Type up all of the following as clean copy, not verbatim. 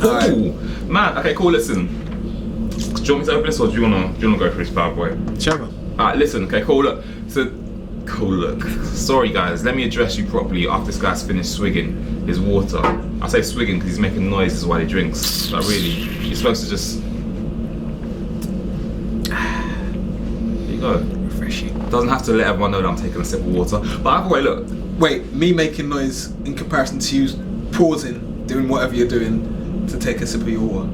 Ooh, man. Okay, cool. Listen. Do you want me to open this, or do you wanna go for this bad boy? Whichever. Alright, listen. Okay, cool. Look. So, cool. Look. Sorry, guys. Let me address you properly after this guy's finished swigging his water. I say swigging because he's making noises while he drinks. Like really, you're supposed to just. There you go. Refreshing. Doesn't have to let everyone know that I'm taking a sip of water. But either way, look. Wait, me making noise in comparison to you pausing, doing whatever you're doing to take a sip of your water.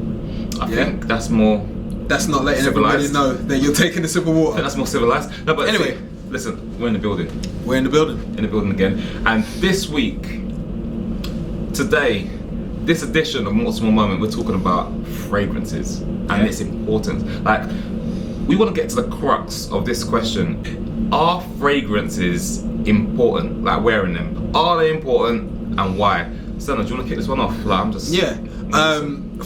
I think that's more. That's not letting everybody know that you're taking a sip of I water. think that's more civilized. No, but anyway, listen, we're in the building. We're in the building. In the building again. And this week, today, this edition of Morts More Moment, we're talking about fragrances and its importance. Like, we want to get to the crux of this question. Are fragrances important? Like wearing them. Are they important and why? Senna, do you want to kick this one off? Like, I'm just... Yeah.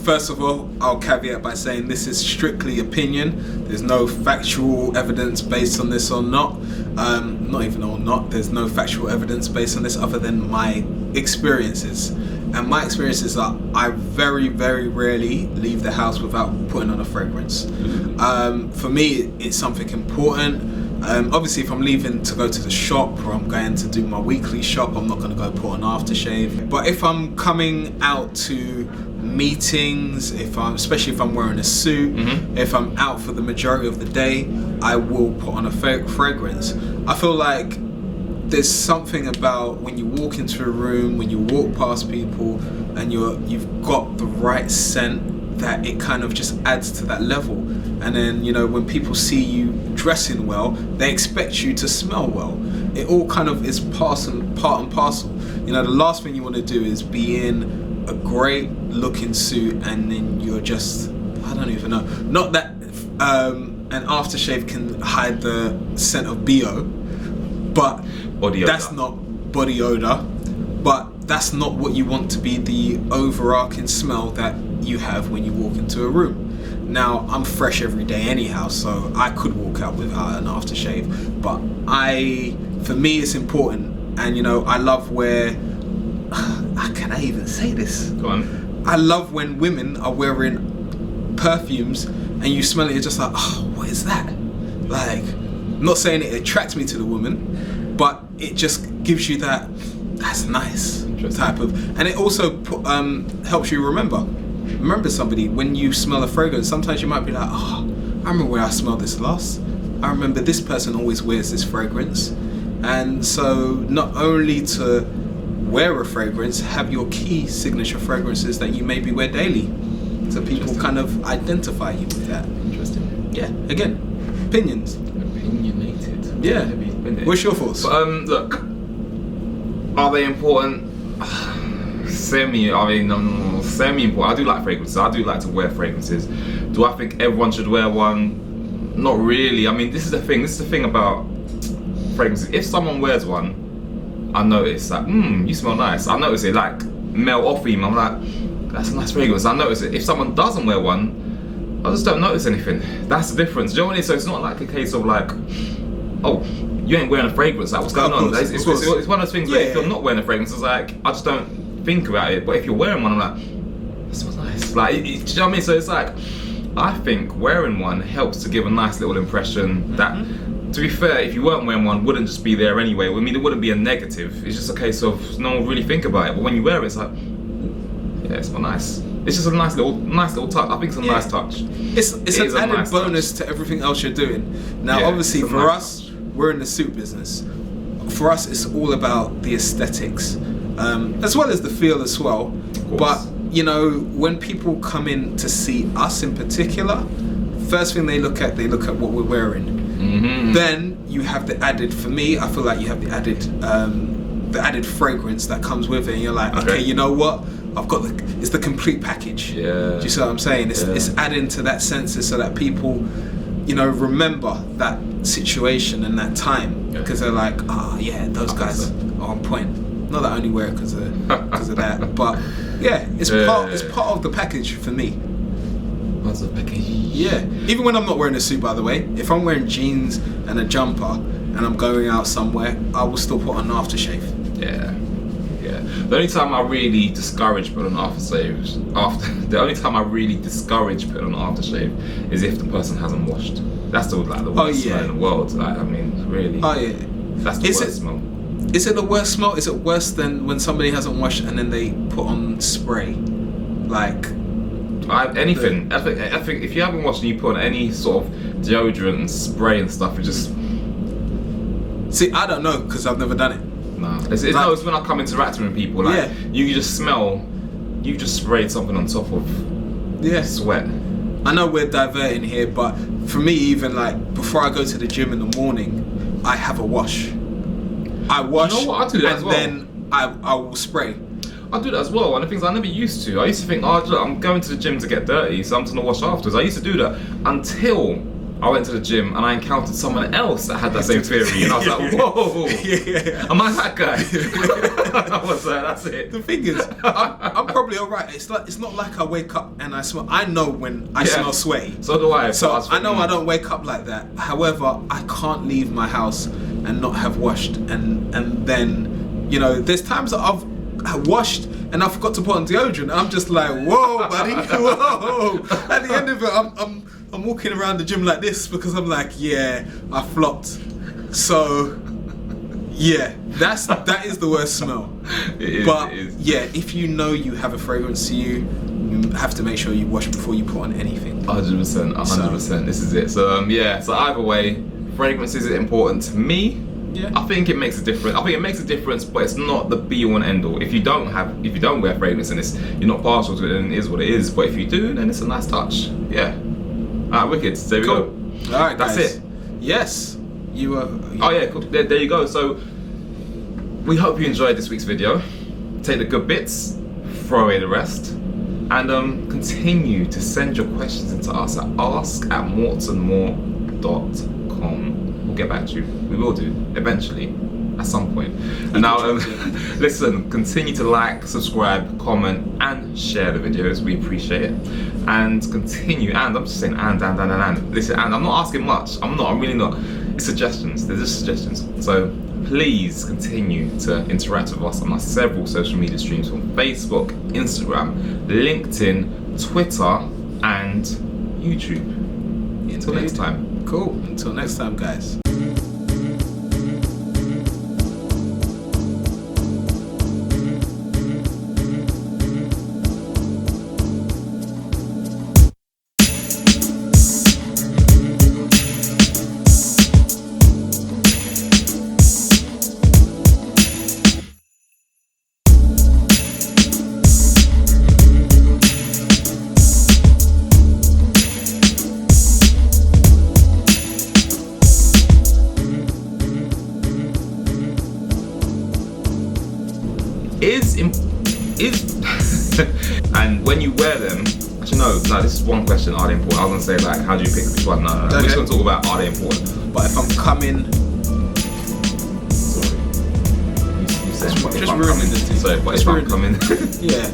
First of all, I'll caveat by saying this is strictly opinion. There's no factual evidence based on this or not. Not even or not. There's no factual evidence based on this other than my experiences. And my experiences are I very, very rarely leave the house without putting on a fragrance. For me, it's something important. Obviously, if I'm leaving to go to the shop or I'm going to do my weekly shop, I'm not going to go put on aftershave. But if I'm coming out to meetings, especially if I'm wearing a suit, if I'm out for the majority of the day, I will put on a fragrance. I feel like there's something about when you walk into a room, when you walk past people, and you've got the right scent, that it kind of just adds to that level. And then, you know, when people see you dressing well, they expect you to smell well. It all kind of is part and parcel. You know, the last thing you want to do is be in a great looking suit and then you're just, I don't even know. Not that an aftershave can hide the scent of BO, but that's not body odor. But that's not what you want to be the overarching smell that you have when you walk into a room. Now, I'm fresh every day anyhow, so I could walk out without an aftershave. But for me, it's important. And, you know, I love where... Can I even say this? Go on. I love when women are wearing perfumes and you smell it, you're just like, oh, what is that? Like, I'm not saying it attracts me to the woman, but it just gives you that's nice type of... And it also helps you remember somebody. When you smell a fragrance, sometimes you might be like, oh, I remember where I smelled this last. I remember this person always wears this fragrance. And so not only to wear a fragrance, have your key signature fragrances that you maybe wear daily, so people kind of identify you with that. Interesting. Yeah, again, opinions. Opinionated. Yeah. What's your thoughts? But look, are they important? Semi-important. I do like fragrances. I do like to wear fragrances. Do I think everyone should wear one? Not really. I mean, this is the thing about fragrances. If someone wears one, I notice like, you smell nice. I notice it, like male or female. I'm like, that's a nice fragrance. I notice it. If someone doesn't wear one, I just don't notice anything. That's the difference. Do you know what I mean? So it's not like a case of like, oh, you ain't wearing a fragrance. Like, what's going on? It's one of those things where if you're not wearing a fragrance, it's like, I just don't think about it. But if you're wearing one, I'm like, that smells nice. Like, do you know what I mean? So it's like, I think wearing one helps to give a nice little impression that, to be fair, if you weren't wearing one, wouldn't just be there anyway. I mean, it wouldn't be a negative. It's just a case of no one really think about it. But when you wear it, it's like, yeah, it smells nice. It's just a nice little touch. I think it's a nice touch. It's an added bonus to everything else you're doing. Now, obviously, for us, we're in the suit business. For us, it's all about the aesthetics, as well as the feel as well. But you know, when people come in to see us in particular, first thing they look at what we're wearing. Then you have the added. For me, I feel like you have the added fragrance that comes with it. And you're like, okay, you know what? I've got it's the complete package. Yeah. Do you see what I'm saying? It's adding to that senses so that people, you know, remember that situation and that time, because they're like, those guys are on point. Not that I only wear it because of that, but yeah, it's part of the package for me. Part of the package. Yeah. Even when I'm not wearing a suit, by the way, if I'm wearing jeans and a jumper and I'm going out somewhere, I will still put on an aftershave. Yeah. The only time I really discourage putting on aftershaves, the only time I really discourage putting on aftershave is if the person hasn't washed. That's the worst smell in the world. Like, I mean, really. Oh yeah. That's the worst smell. Is it the worst smell? Is it worse than when somebody hasn't washed and then they put on spray? Like anything. I think if you haven't washed and you put on any sort of deodorant and spray and stuff, it just. See, I don't know because I've never done it. Nah, it's when I come interacting with people. Like you just smell. You just sprayed something on top of sweat. I know we're diverting here, but for me, even like before I go to the gym in the morning, I have a wash. I wash, you know what? I do that and as well. Then I will spray. I do that as well, and the things I never used to. I used to think, oh, look, I'm going to the gym to get dirty, so I'm just gonna wash afterwards. I used to do that until I went to the gym and I encountered someone else that had that same theory, and I was like, whoa, am I that guy? I was like, that's it. The thing is, I'm probably alright. It's not like I wake up and I smell. I know when I smell sweaty. So do I. So I know I don't wake up like that. However, I can't leave my house and not have washed, and then, you know, there's times that I've washed and I forgot to put on deodorant. I'm just like, whoa, buddy, whoa. At the end of it, I'm walking around the gym like this because I'm like, yeah, I flopped. So yeah, that is the worst smell. It is. Yeah, if you know you have a fragrance to you, you have to make sure you wash before you put on anything. 100%. This is it. So so either way, fragrance is important to me. Yeah. I think it makes a difference. I think it makes a difference, but it's not the be all and end all. If you don't wear fragrance and you're not partial to it, then it is what it is. But if you do, then it's a nice touch. Yeah. Alright, wicked. There we go. Alright, that's guys. it. Yes. You are. Oh yeah, cool. There you go. So we hope you enjoyed this week's video. Take the good bits, throw away the rest, and continue to send your questions into us at ask@mortsandmore.com. We'll get back to you. We will do eventually, at some point. And now, listen. Continue to like, subscribe, comment, and share the videos. We appreciate it. And continue. And I'm just saying, and. Listen, and I'm not asking much. I'm really not. It's suggestions. They're just suggestions. So please continue to interact with us on our several social media streams from Facebook, Instagram, LinkedIn, Twitter, and YouTube. Until next time. Cool. Until next time, guys. And when you wear them, actually no, this is one question, are they important? I was gonna say like, how do you pick which one? No. We're just gonna talk about, are they important? But if I'm coming, sorry, you said just ruining this thing. Sorry, but if I'm coming, yeah.